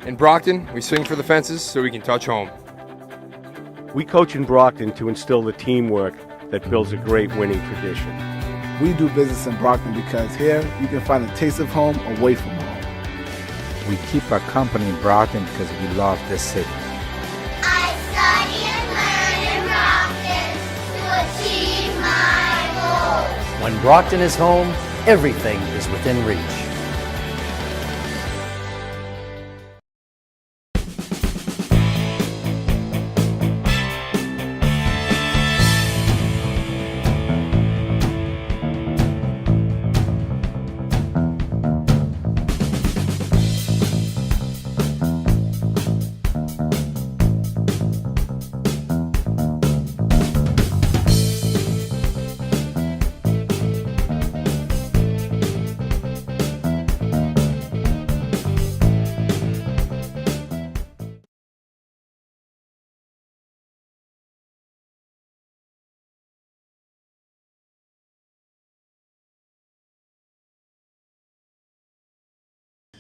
In Brockton, we swing for the fences so we can touch home. We coach in Brockton to instill the teamwork that builds a great winning tradition. We do business in Brockton because here you can find a taste of home away from home. We keep our company in Brockton because we love this city. I study and learn in Brockton to achieve my goals. When Brockton is home, everything is within reach.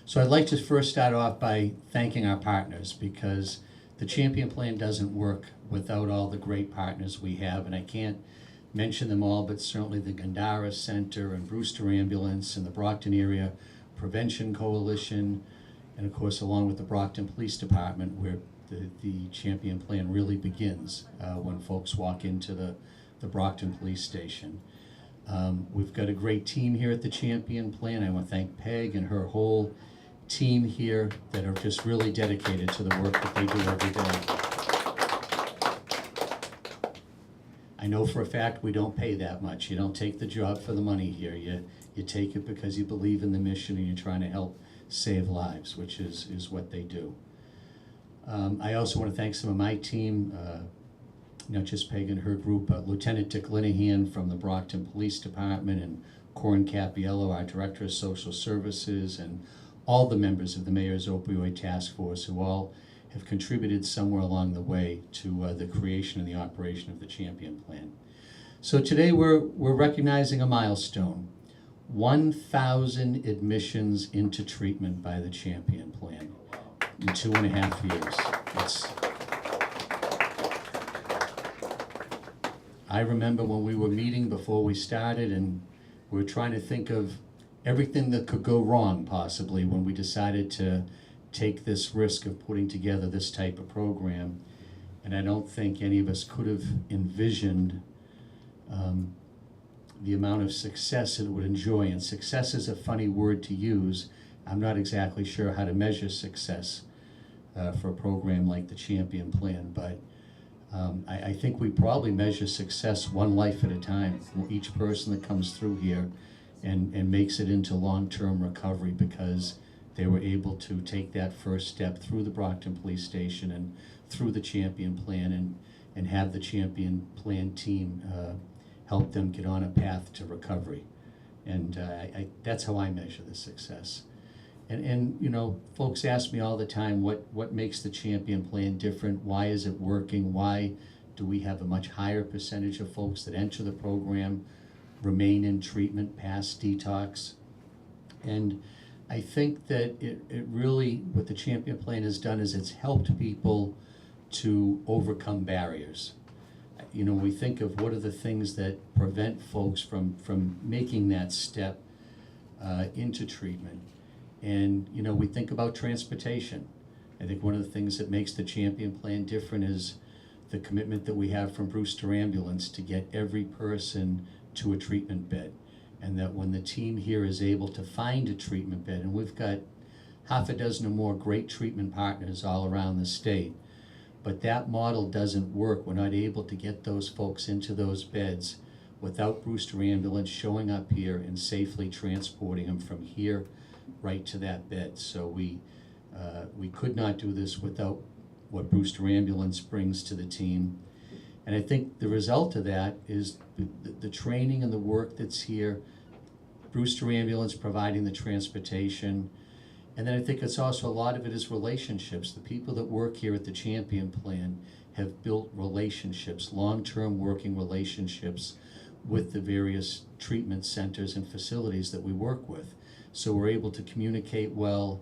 So I'd like to first start off by thanking our partners, because the Champion Plan doesn't work without all the great partners we have, and I can't mention them all, but certainly the Gandara Center and Brewster Ambulance and the Brockton Area Prevention Coalition, and of course along with the Brockton Police Department, where the Champion Plan really begins when folks walk into the Brockton Police Station. We've got a great team here at the Champion Plan. I want to thank Peg and her whole team here that are just really dedicated to the work that they do every day. I know for a fact we don't pay that much. You don't take the job for the money here. You take it because you believe in the mission and you're trying to help save lives, which is what they do. I also want to thank some of my team, not just Peg and her group, but Lieutenant Dick Linehan from the Brockton Police Department, and Corin Capiello, our Director of Social Services, and all the members of the Mayor's Opioid Task Force, who all have contributed somewhere along the way to the creation and the operation of the Champion Plan. So today we're recognizing a milestone: 1,000 admissions into treatment by the Champion Plan in 2.5 years. I remember when we were meeting before we started, and we were trying to think of everything that could go wrong possibly when we decided to take this risk of putting together this type of program. And I don't think any of us could have envisioned the amount of success it would enjoy. And success is a funny word to use. I'm not exactly sure how to measure success for a program like the Champion Plan, but I think we probably measure success one life at a time. Each person that comes through here and makes it into long-term recovery because they were able to take that first step through the Brockton Police Station and through the Champion Plan, and have the Champion Plan team help them get on a path to recovery. And that's how I measure the success. And you know, folks ask me all the time, what makes the Champion Plan different? Why is it working? Why do we have a much higher percentage of folks that enter the program remain in treatment past detox? And I think that it really, what the Champion Plan has done is it's helped people to overcome barriers. You know, we think of what are the things that prevent folks from making that step into treatment. And, you know, we think about transportation. I think one of the things that makes the Champion Plan different is the commitment that we have from Brewster Ambulance to get every person to a treatment bed. And that when the team here is able to find a treatment bed, and we've got half a dozen or more great treatment partners all around the state, but that model doesn't work. We're not able to get those folks into those beds without Brewster Ambulance showing up here and safely transporting them from here right to that bed. So we could not do this without what Brewster Ambulance brings to the team. And I think the result of that is the training and the work that's here, Brewster Ambulance providing the transportation. And then I think it's also, a lot of it is relationships. The people that work here at the Champion Plan have built relationships, long-term working relationships with the various treatment centers and facilities that we work with. So we're able to communicate well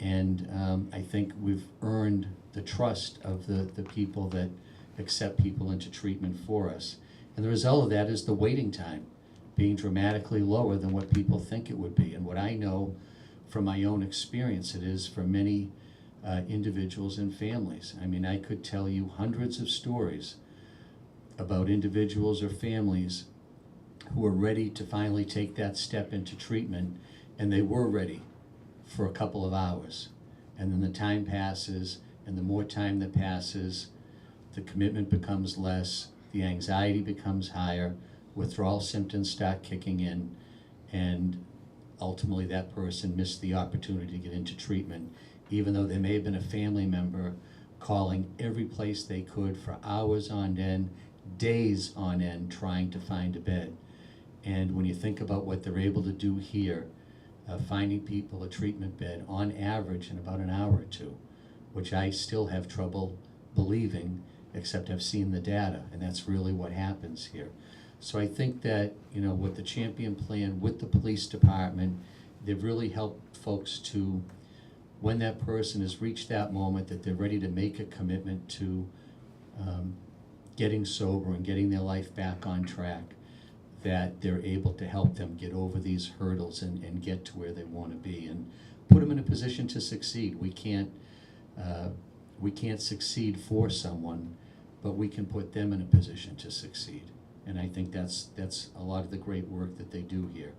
And I think we've earned the trust of the people that accept people into treatment for us. And the result of that is the waiting time being dramatically lower than what people think it would be. And what I know from my own experience it is for many individuals and families. I mean, I could tell you hundreds of stories about individuals or families who are ready to finally take that step into treatment, and they were ready for a couple of hours. And then the time passes, and the more time that passes, the commitment becomes less, the anxiety becomes higher, withdrawal symptoms start kicking in, and ultimately that person missed the opportunity to get into treatment, even though there may have been a family member calling every place they could for hours on end, days on end, trying to find a bed. And when you think about what they're able to do here, finding people a treatment bed on average in about an hour or two, which I still have trouble believing, except I've seen the data, and that's really what happens here. So I think that, you know, with the Champion Plan, with the police department, they've really helped folks to, when that person has reached that moment that they're ready to make a commitment to getting sober and getting their life back on track, that they're able to help them get over these hurdles and get to where they want to be and put them in a position to succeed. We can't succeed for someone, but we can put them in a position to succeed. And I think that's a lot of the great work that they do here.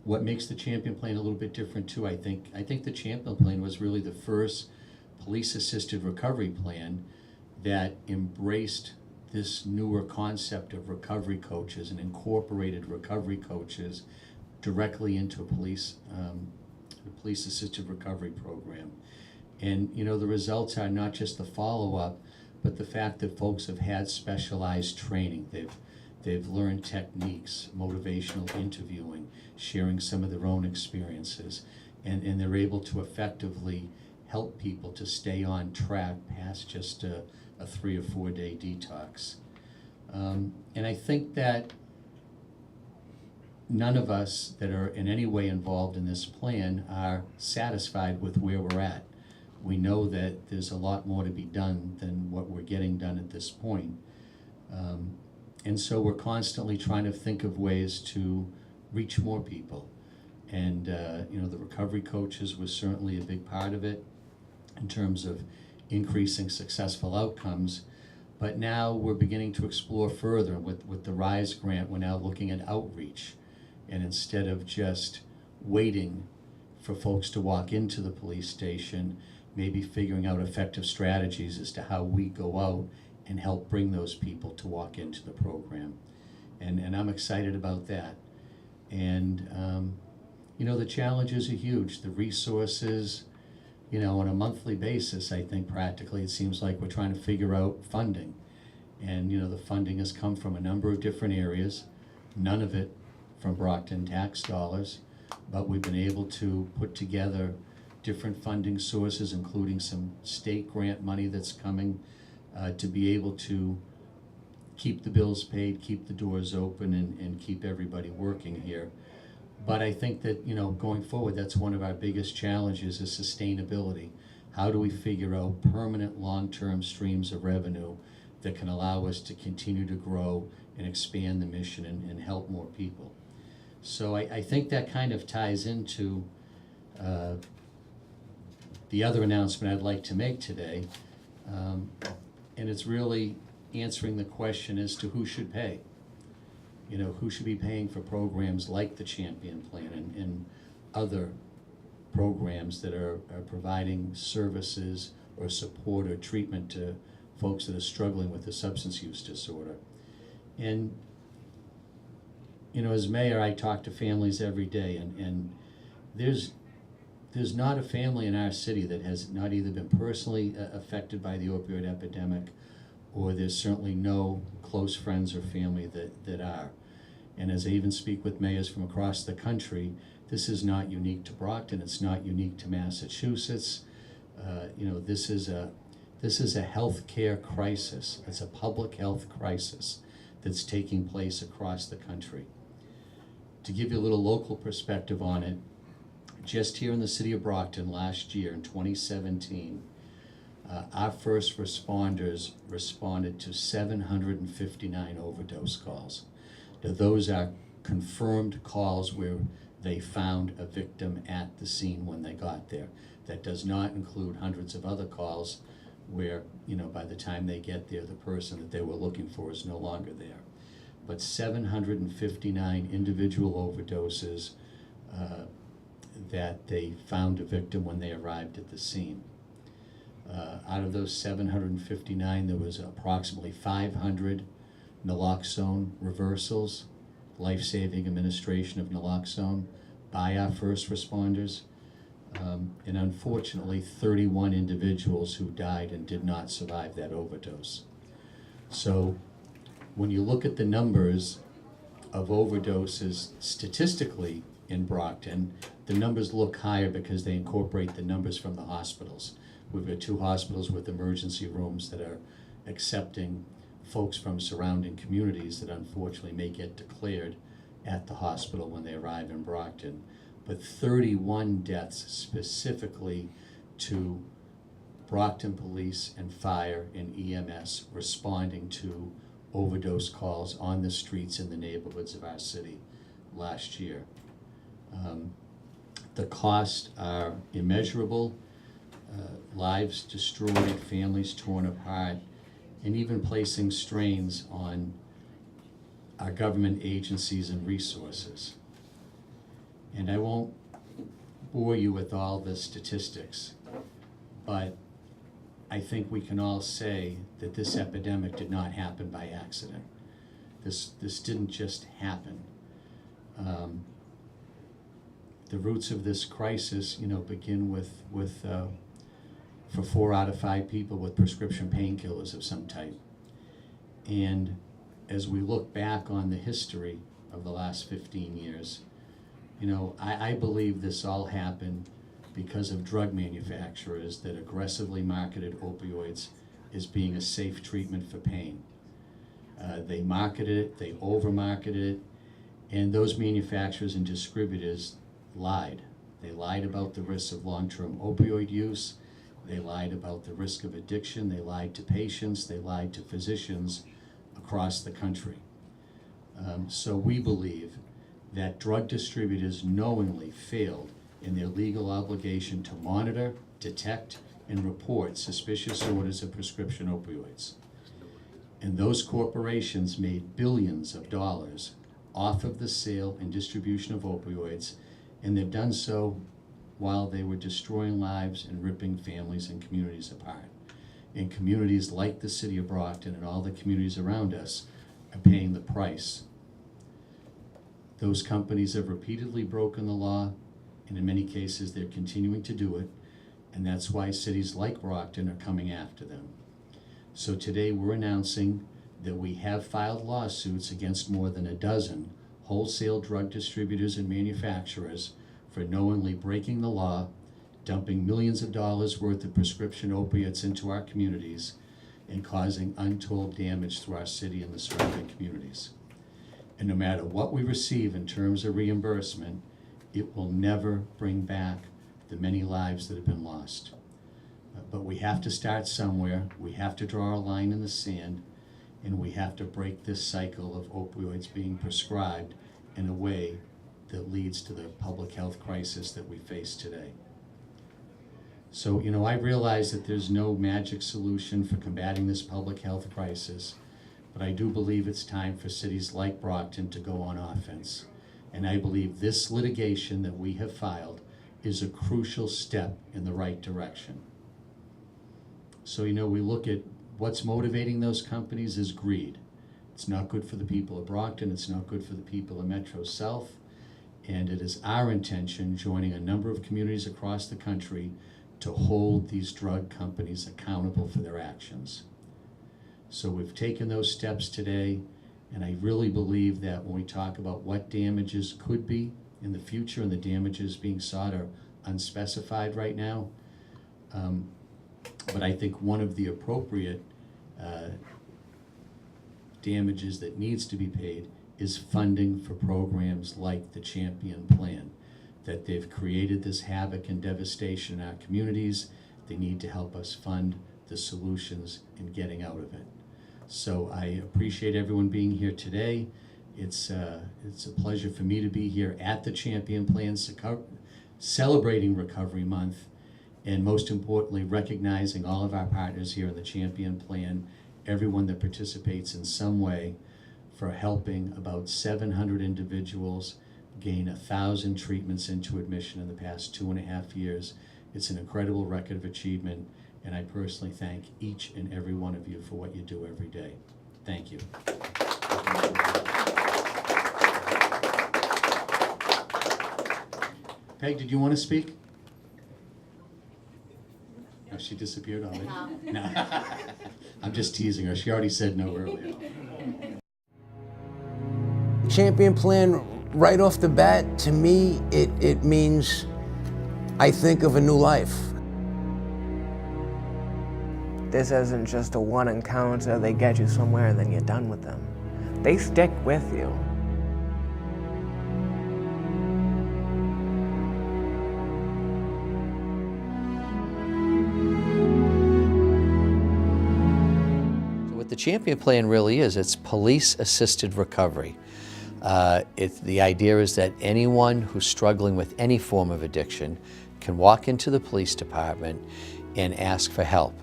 What makes the Champion Plan a little bit different too, I think the Champion Plan was really the first police-assisted recovery plan that embraced this newer concept of recovery coaches and incorporated recovery coaches directly into a police-assisted recovery program. And you know, the results are not just the follow-up, but the fact that folks have had specialized training. They've learned techniques, motivational interviewing, sharing some of their own experiences, and they're able to effectively help people to stay on track past just a 3 or 4 day detox. And I think that none of us that are in any way involved in this plan are satisfied with where we're at. We know that there's a lot more to be done than what we're getting done at this point. And so we're constantly trying to think of ways to reach more people. And you know, the recovery coaches was certainly a big part of it in terms of increasing successful outcomes. But now we're beginning to explore further with the RISE grant. We're now looking at outreach. And instead of just waiting for folks to walk into the police station, maybe figuring out effective strategies as to how we go out and help bring those people to walk into the program. And I'm excited about that. And you know, the challenges are huge. The resources, you know, on a monthly basis, I think practically it seems like we're trying to figure out funding. And you know, the funding has come from a number of different areas, none of it from Brockton tax dollars, but we've been able to put together different funding sources, including some state grant money that's coming to be able to keep the bills paid, keep the doors open, and keep everybody working here. But I think that, you know, going forward, that's one of our biggest challenges is sustainability. How do we figure out permanent long-term streams of revenue that can allow us to continue to grow and expand the mission and help more people? So I think that kind of ties into the other announcement I'd like to make today, and it's really answering the question as to who should pay. You know, who should be paying for programs like the Champion Plan and other programs that are providing services or support or treatment to folks that are struggling with a substance use disorder. And, you know, as mayor, I talk to families every day, and there's not a family in our city that has not either been personally affected by the opioid epidemic, or there's certainly no close friends or family that are. And as I even speak with mayors from across the country, this is not unique to Brockton. It's not unique to Massachusetts. You know, this is a health care crisis. It's a public health crisis that's taking place across the country. To give you a little local perspective on it, Just here in the city of Brockton last year in 2017, our first responders responded to 759 overdose calls. Now, those are confirmed calls where they found a victim at the scene when they got there. That does not include hundreds of other calls where, by the time they get there, the person that they were looking for is no longer there. But 759 individual overdoses that they found a victim when they arrived at the scene. Out of those 759, there was approximately 500 naloxone reversals, life-saving administration of naloxone by our first responders, and unfortunately 31 individuals who died and did not survive that overdose. So when you look at the numbers of overdoses statistically in Brockton, the numbers look higher because they incorporate the numbers from the hospitals. We've got 2 hospitals with emergency rooms that are accepting folks from surrounding communities that unfortunately may get declared at the hospital when they arrive in Brockton. But 31 deaths specifically to Brockton Police and Fire and EMS responding to overdose calls on the streets in the neighborhoods of our city last year. The costs are immeasurable, lives destroyed, families torn apart, and even placing strains on our government agencies and resources. And I won't bore you with all the statistics, but I think we can all say that this epidemic did not happen by accident. This didn't just happen. The roots of this crisis, begin with for 4 out of 5 people with prescription painkillers of some type. And as we look back on the history of the last 15 years, I believe this all happened because of drug manufacturers that aggressively marketed opioids as being a safe treatment for pain. They marketed it, they over-marketed it, and those manufacturers and distributors lied. They lied about the risks of long-term opioid use, they lied about the risk of addiction, they lied to patients, they lied to physicians across the country. So we believe that drug distributors knowingly failed in their legal obligation to monitor, detect, and report suspicious orders of prescription opioids. And those corporations made billions of dollars off of the sale and distribution of opioids, and they've done so while they were destroying lives and ripping families and communities apart. And communities like the city of Brockton and all the communities around us are paying the price. Those companies have repeatedly broken the law, and in many cases they're continuing to do it, and that's why cities like Brockton are coming after them. So today we're announcing that we have filed lawsuits against more than a dozen wholesale drug distributors and manufacturers for knowingly breaking the law, dumping millions of dollars worth of prescription opiates into our communities, and causing untold damage to our city and the surrounding communities. And no matter what we receive in terms of reimbursement, it will never bring back the many lives that have been lost. But we have to start somewhere, we have to draw a line in the sand, and we have to break this cycle of opioids being prescribed in a way that leads to the public health crisis that we face today. So, I realize that there's no magic solution for combating this public health crisis, but I do believe it's time for cities like Brockton to go on offense. And I believe this litigation that we have filed is a crucial step in the right direction. So, we look at what's motivating those companies is greed. It's not good for the people of Brockton, it's not good for the people of Metro South, and it is our intention, joining a number of communities across the country, to hold these drug companies accountable for their actions. So we've taken those steps today, and I really believe that when we talk about what damages could be in the future, and the damages being sought are unspecified right now, but I think one of the appropriate damages that needs to be paid is funding for programs like the Champion Plan. that they've created this havoc and devastation in our communities. They need to help us fund the solutions in getting out of it. So I appreciate everyone being here today. It's a pleasure for me to be here at the Champion Plan, celebrating Recovery Month, and most importantly, recognizing all of our partners here in the Champion Plan, everyone that participates in some way, for helping about 700 individuals gain 1,000 treatments into admission in the past 2.5 years. It's an incredible record of achievement, and I personally thank each and every one of you for what you do every day. Thank you. Peg, did you want to speak? Oh, she disappeared already? No. I'm just teasing her. She already said no earlier. Champion Plan, right off the bat, to me, it means I think of a new life. This isn't just a one encounter, they get you somewhere and then you're done with them. They stick with you. What the Champion Plan really is, it's police-assisted recovery. The idea is that anyone who's struggling with any form of addiction can walk into the police department and ask for help.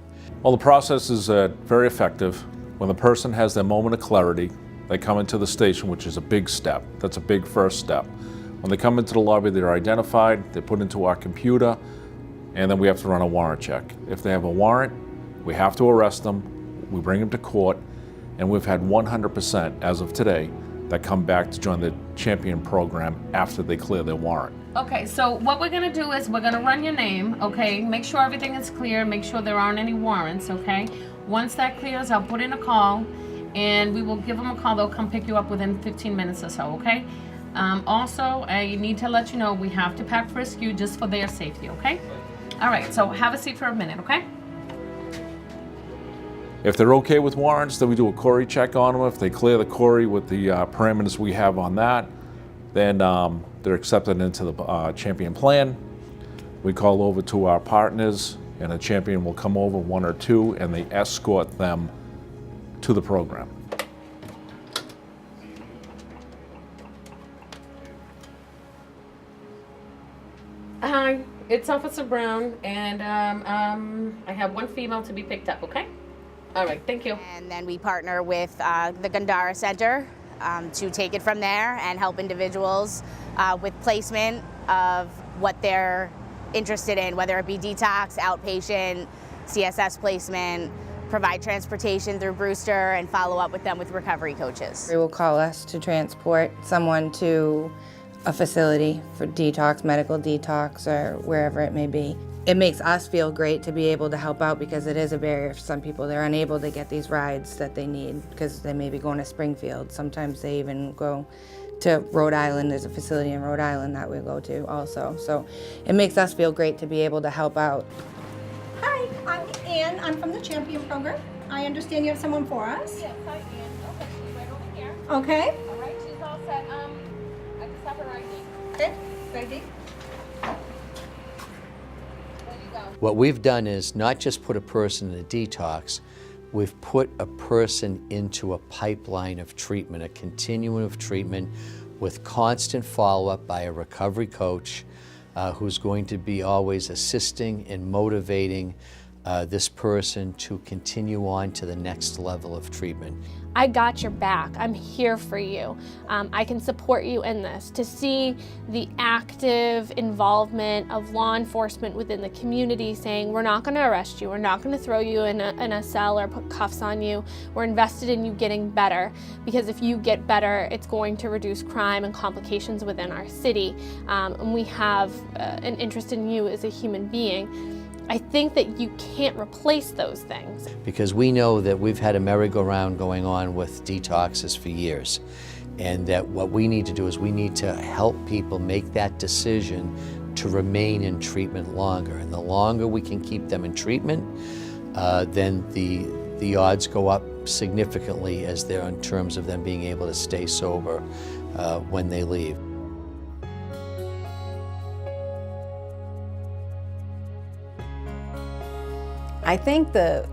Well, the process is very effective. When the person has their moment of clarity, they come into the station, which is a big step. That's a big first step. When they come into the lobby, they're identified, they're put into our computer, and then we have to run a warrant check. If they have a warrant, we have to arrest them, we bring them to court, and we've had 100% as of today that come back to join the Champion program after they clear their warrant. Okay, so what we're gonna do is we're gonna run your name, okay? Make sure everything is clear, make sure there aren't any warrants, okay? Once that clears, I'll put in a call and we will give them a call. They'll come pick you up within 15 minutes or so, okay? Also, I need to let you know we have to pack frisk you just for their safety, okay? All right, so have a seat for a minute, okay? If they're okay with warrants, then we do a query check on them. If they clear the query with the parameters we have on that, then they're accepted into the Champion Plan. We call over to our partners, and a champion will come over, one or two, and they escort them to the program. Hi, it's Officer Brown, and I have one female to be picked up, okay? All right, thank you. And then we partner with the Gandara Center to take it from there and help individuals with placement of what they're interested in, whether it be detox, outpatient, CSS placement, provide transportation through Brewster, and follow up with them with recovery coaches. They will call us to transport someone to a facility for detox, medical detox, or wherever it may be. It makes us feel great to be able to help out because it is a barrier for some people. They're unable to get these rides that they need because they may be going to Springfield. Sometimes they even go to Rhode Island. There's a facility in Rhode Island that we go to also. So it makes us feel great to be able to help out. Hi, I'm Ann. I'm from the Champion program. I understand you have someone for us. Yes, hi, Ann. Okay, she's right over here. Okay. All right, she's all set. I just have her ID. Okay, ready? What we've done is not just put a person in a detox, we've put a person into a pipeline of treatment, a continuum of treatment with constant follow-up by a recovery coach who's going to be always assisting and motivating this person to continue on to the next level of treatment. I got your back. I'm here for you. I can support you in this. To see the active involvement of law enforcement within the community saying, we're not going to arrest you, we're not going to throw you in a cell or put cuffs on you, we're invested in you getting better, because if you get better, it's going to reduce crime and complications within our city. And we have an interest in you as a human being. I think that you can't replace those things. Because we know that we've had a merry-go-round going on with detoxes for years. And that what we need to do is we need to help people make that decision to remain in treatment longer. And the longer we can keep them in treatment, then the odds go up significantly as they're in terms of them being able to stay sober when they leave. I think the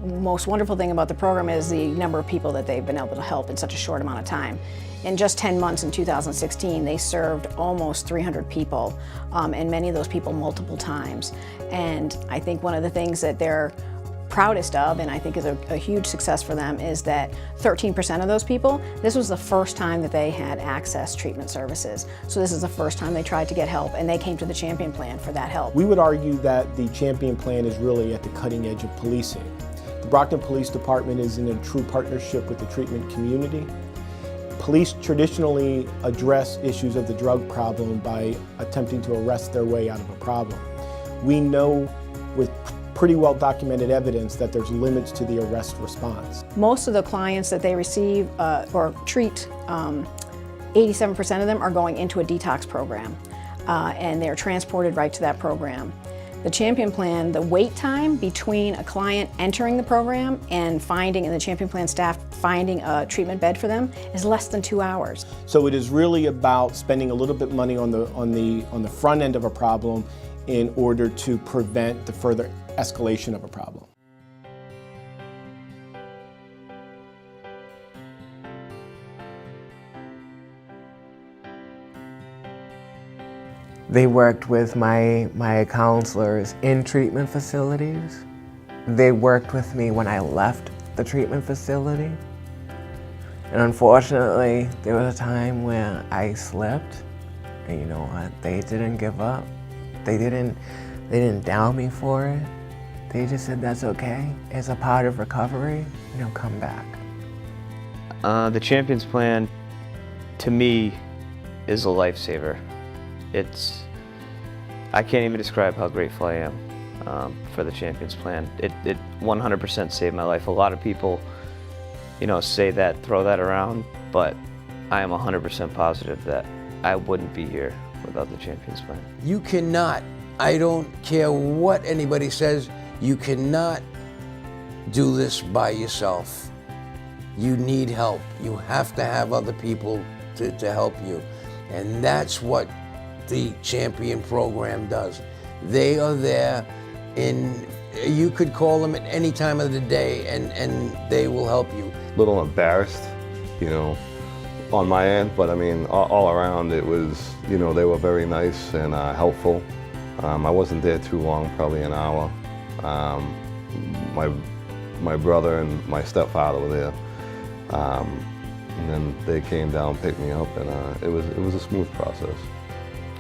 most wonderful thing about the program is the number of people that they've been able to help in such a short amount of time. In just 10 months in 2016, they served almost 300 people, and many of those people multiple times. And I think one of the things that they're proudest of, and I think is a huge success for them, is that 13% of those people, this was the first time that they had access treatment services. So this is the first time they tried to get help, and they came to the Champion Plan for that help. We would argue that the Champion Plan is really at the cutting edge of policing. The Brockton Police Department is in a true partnership with the treatment community. Police traditionally address issues of the drug problem by attempting to arrest their way out of a problem. We know with pretty well documented evidence that there's limits to the arrest response. Most of the clients that they receive or treat, 87% of them are going into a detox program, and they're transported right to that program. The Champion Plan, the wait time between a client entering the program and the Champion Plan staff finding a treatment bed for them is less than 2 hours. So it is really about spending a little bit of money on the front end of a problem in order to prevent the further escalation of a problem. They worked with my counselors in treatment facilities. They worked with me when I left the treatment facility. And unfortunately, there was a time where I slipped, and you know what? They didn't give up. They didn't down me for it. They just said, that's okay. It's a part of recovery, and you'll come back. The Champions Plan, to me, is a lifesaver. I can't even describe how grateful I am for the Champions Plan. It 100% saved my life. A lot of people, say that, throw that around, but I am 100% positive that I wouldn't be here without the Champions Plan. You cannot, I don't care what anybody says, you cannot do this by yourself. You need help. You have to have other people to help you. And that's what the Champion program does. They are there you could call them at any time of the day and they will help you. A little embarrassed, on my end, but I mean, all around it was, they were very nice and helpful. I wasn't there too long, probably an hour. My brother and my stepfather were there. And then they came down, picked me up, and it was a smooth process.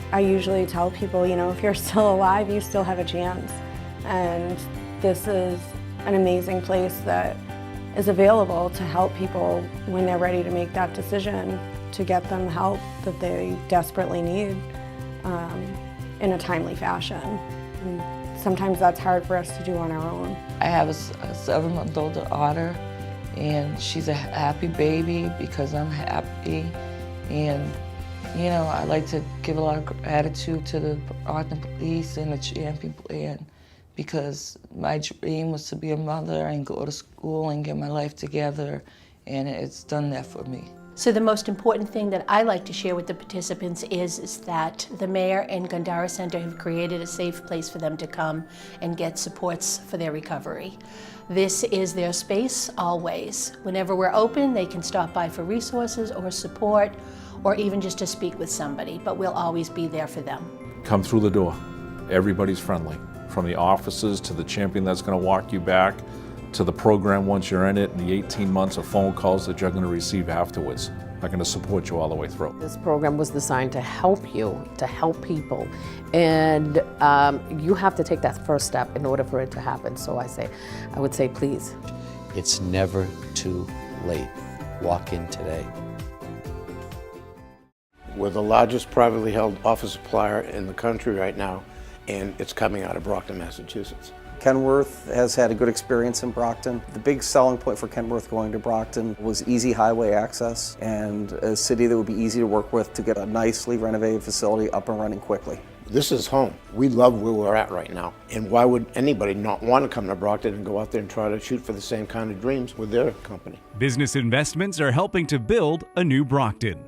I usually tell people, if you're still alive, you still have a chance. And this is an amazing place that is available to help people when they're ready to make that decision, to get them help that they desperately need in a timely fashion. And sometimes that's hard for us to do on our own. I have a 7-month-old daughter, and she's a happy baby because I'm happy. And I like to give a lot of gratitude to the Brockton Police and the Champion Plan, because my dream was to be a mother and go to school and get my life together, and it's done that for me. So the most important thing that I like to share with the participants is that the Mayor and Gandara Center have created a safe place for them to come and get supports for their recovery. This is their space always. Whenever we're open, they can stop by for resources or support, or even just to speak with somebody, but we'll always be there for them. Come through the door. Everybody's friendly. From the offices to the champion that's going to walk you back, to the program once you're in it, and the 18 months of phone calls that you're going to receive afterwards. They're going to support you all the way through. This program was designed to help you, to help people, and you have to take that first step in order for it to happen. So I would say please. It's never too late. Walk in today. We're the largest privately held office supplier in the country right now, and it's coming out of Brockton, Massachusetts. Kenworth has had a good experience in Brockton. The big selling point for Kenworth going to Brockton was easy highway access and a city that would be easy to work with to get a nicely renovated facility up and running quickly. This is home. We love where we're at right now. And why would anybody not want to come to Brockton and go out there and try to shoot for the same kind of dreams with their company? Business investments are helping to build a new Brockton.